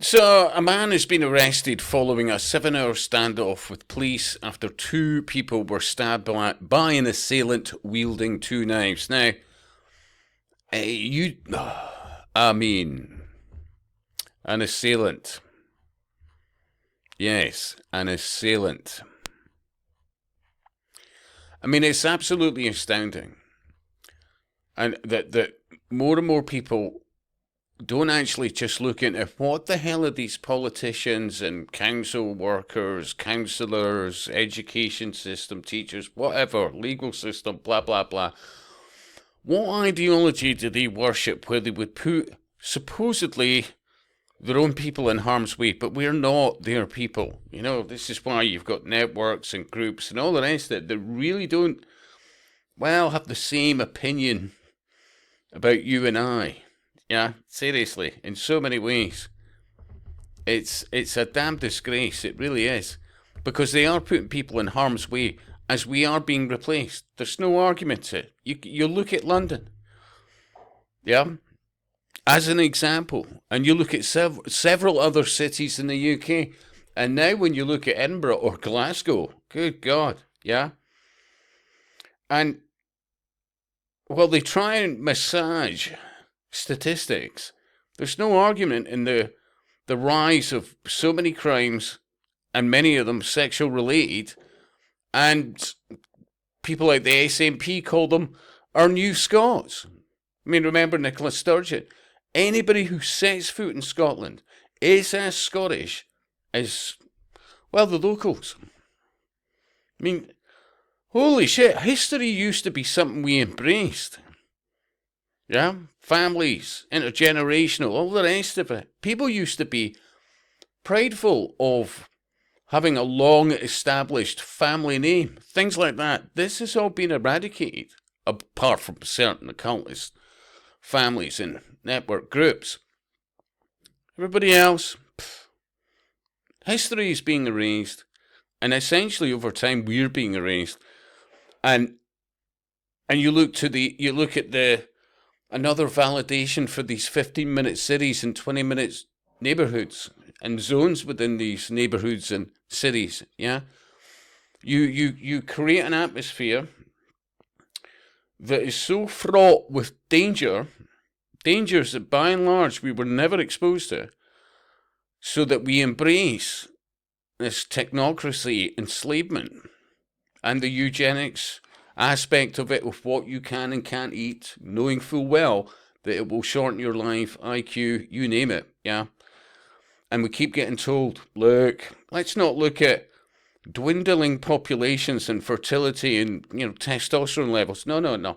So, a man has been arrested following a 7 hour standoff with police after two people were stabbed by an assailant wielding two knives. Now, I mean, an assailant. Yes, an assailant. I mean, it's absolutely astounding. And that more and more people don't actually just look into what the hell are these politicians and council workers, councillors, education system, teachers, whatever, legal system, blah, blah, blah. What ideology do they worship where they would put supposedly their own people in harm's way, but we're not their people? You know, this is why you've got networks and groups and all the rest of it that really don't, well, have the same opinion about you and I. Yeah, seriously, in so many ways. It's a damn disgrace, it really is. Because they are putting people in harm's way as we are being replaced. There's no argument to it. You look at London, yeah, as an example, and you look at several other cities in the UK, and now when you look at Edinburgh or Glasgow, good God, yeah. And, well, they try and massage statistics. There's no argument in the rise of so many crimes, and many of them sexual related, and people like the SNP call them our new Scots. I mean, remember Nicola Sturgeon? Anybody who sets foot in Scotland is as Scottish as, well, the locals. I mean, holy shit, history used to be something we embraced. Yeah, families, intergenerational, all the rest of it. People used to be prideful of having a long established family name, things like that. This has all been eradicated, apart from certain occultist families and network groups. Everybody else, history is being erased, and essentially over time we're being erased. And you look at the another validation for these 15-minute cities and 20-minute neighborhoods and zones within these neighborhoods and cities. Yeah, you create an atmosphere that is so fraught with dangers that by and large we were never exposed to, so that we embrace this technocracy enslavement and the eugenics aspect of it, of what you can and can't eat, knowing full well that it will shorten your life, IQ, you name it, yeah? And we keep getting told, look, let's not look at dwindling populations and fertility and, testosterone levels. No.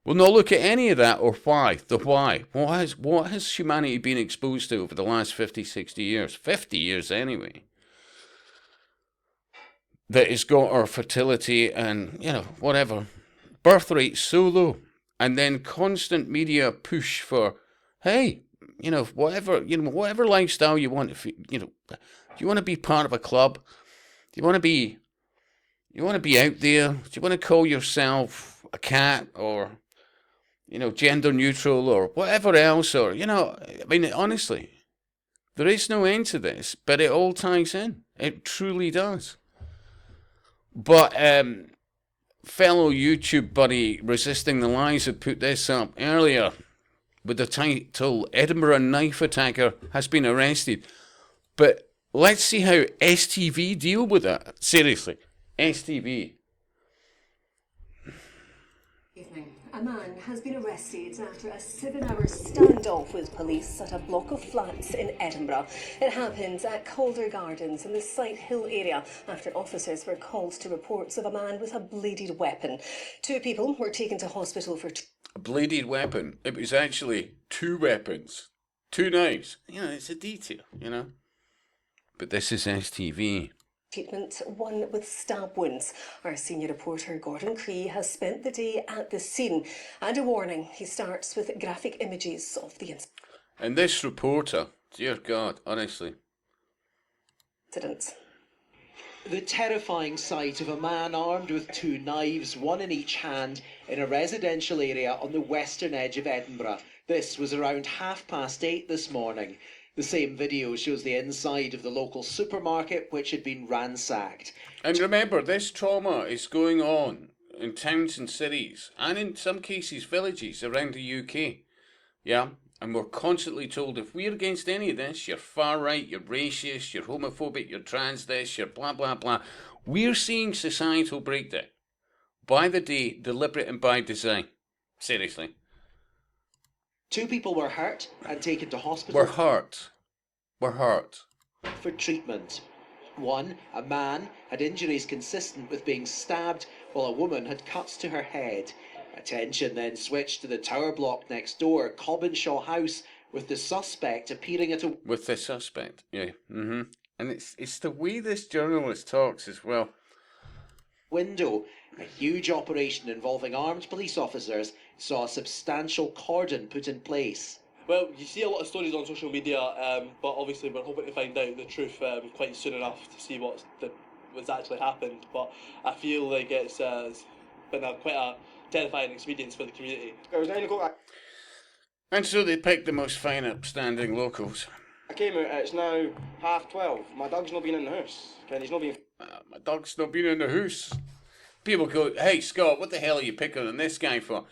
We'll not look at any of that, or why. The why. What has humanity been exposed to over the last 50, 60 years? 50 years anyway. That has got our fertility and, whatever, birth rate so low. And then constant media push for, hey, whatever lifestyle you want. If do you want to be part of a club? Do you want to be out there? Do you want to call yourself a cat, or, gender neutral, or whatever else? Or, I mean, honestly, there is no end to this, but it all ties in. It truly does. But fellow YouTube buddy Resisting the Lies had put this up earlier with the title, Edinburgh Knife Attacker Has Been Arrested. But let's see how STV deal with that. Seriously, STV. Evening. A man has been arrested after a 7-hour standoff with police at a block of flats in Edinburgh. It happened at Calder Gardens in the Sight Hill area after officers were called to reports of a man with a bladed weapon. Two people were taken to hospital for... A bladed weapon? It was actually two weapons. Two knives. It's a detail, But this is STV. Treatment, one with stab wounds. Our senior reporter Gordon Cree has spent the day at the scene. And a warning, he starts with graphic images of the And this reporter, dear God, honestly. incident. The terrifying sight of a man armed with two knives, one in each hand, in a residential area on the western edge of Edinburgh. This was around 8:30 this morning. The same video shows the inside of the local supermarket, which had been ransacked. And remember, this trauma is going on in towns and cities, and in some cases villages around the UK. Yeah? And we're constantly told if we're against any of this, you're far right, you're racist, you're homophobic, you're trans this, you're blah blah blah. We're seeing societal breakdown. By the day, deliberate and by design. Seriously. 2 people were hurt and taken to hospital. We're hurt. We're hurt. For treatment. One, a man, had injuries consistent with being stabbed, while a woman had cuts to her head. Attention then switched to the tower block next door, Cobbenshaw House, with the suspect appearing at a With the suspect, yeah. And it's the way this journalist talks as well. window. A huge operation involving armed police officers saw a substantial cordon put in place. Well, you see a lot of stories on social media, but obviously we're hoping to find out the truth quite soon enough to see what's actually happened. But I feel like it's been quite a terrifying experience for the community. And so they picked the most fine, upstanding locals. I came out, it's now 12:30. My dog's not been in the house. Okay, he's not been. My dog's not been in the house. People go, hey Scott, what the hell are you picking on this guy for?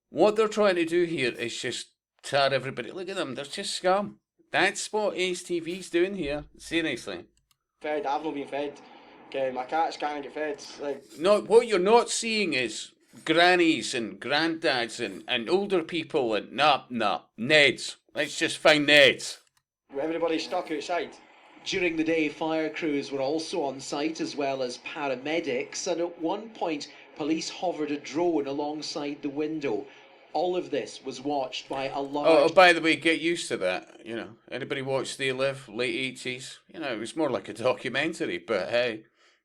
What they're trying to do here is just tar everybody. Look at them, they're just scum. That's what Ace TV's doing here. Seriously. Fed, I've not been fed. Okay, my cat's can't get fed. Like, No, what you're not seeing is grannies and granddads and older people and Neds. Let's just find Neds. everybody's stuck outside. During the day, fire crews were also on site as well as paramedics, and at one point, police hovered a drone alongside the window. All of this was watched by a large... Oh, by the way, get used to that. You know, anybody watch They Live, late 80s? You know, it was more like a documentary, but hey,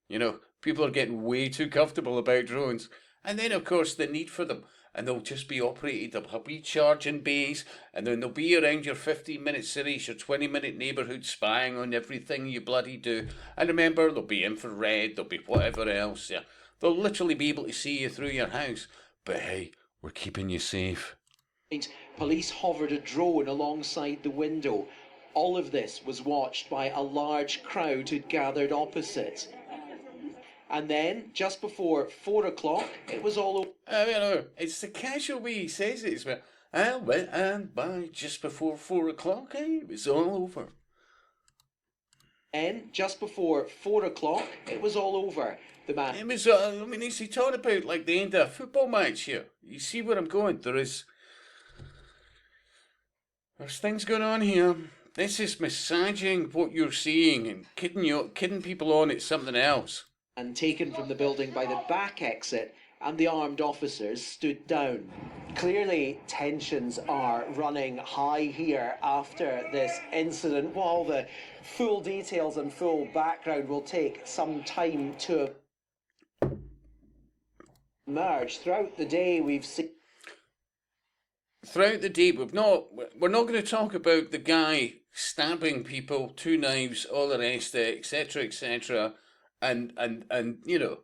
you know, people are getting way too comfortable about drones. And then, of course, the need for them. And they'll just be operated, they'll have wee charging bays, and then they'll be around your 15-minute cities, your 20-minute neighbourhood, spying on everything you bloody do. And remember, they'll be infrared, they'll be whatever else, yeah. They'll literally be able to see you through your house. But hey, we're keeping you safe. Police hovered a drone alongside the window. All of this was watched by a large crowd who'd gathered opposite. And then, just before 4 o'clock, it was all over. You know, it's the casual way he says it as well. And by just before 4 o'clock, it was all over. And just before 4 o'clock, it was all over. The man... It was, is he talking about like the end of a football match here? You see where I'm going? There's things going on here. This is massaging what you're seeing and kidding people on it's something else. And taken from the building by the back exit, and the armed officers stood down. Clearly, tensions are running high here after this incident. While the full details and full background will take some time to emerge, throughout the day we've seen... Throughout the day, we're not going to talk about the guy stabbing people, 2 knives, all the rest of it, etc., etc., and you know,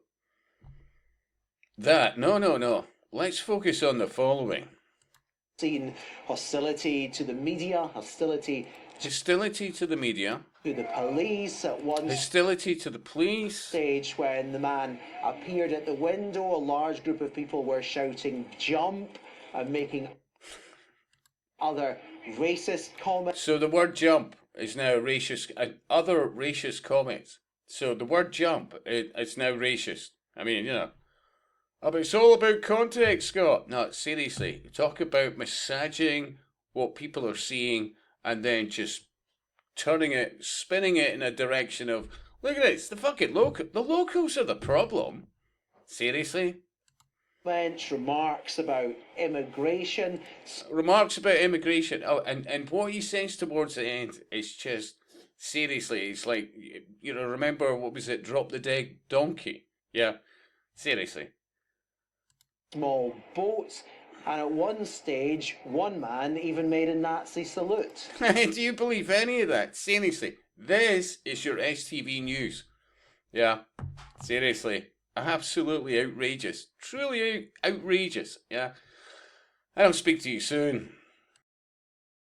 that. No. Let's focus on the following. Seen hostility to the media, hostility to the media, to the police at one hostility to the police. Stage when the man appeared at the window, a large group of people were shouting "jump" and making other racist comments. So the word jump is now racist, and other racist comments. So the word jump, it's now racist. I mean, you know. Oh, but it's all about context, Scott. No, seriously. Talk about massaging what people are seeing and then just spinning it in a direction of, look at it, it's the fucking local. The locals are the problem. Seriously? Remarks about immigration. Oh, and what he says towards the end is just... Seriously, it's like, you know, remember, what was it, Drop the Dead Donkey? Yeah, seriously. Small boats, and at one stage, one man even made a Nazi salute. Do you believe any of that? Seriously, this is your STV news. Yeah, seriously, absolutely outrageous. Truly outrageous, yeah. I'll speak to you soon.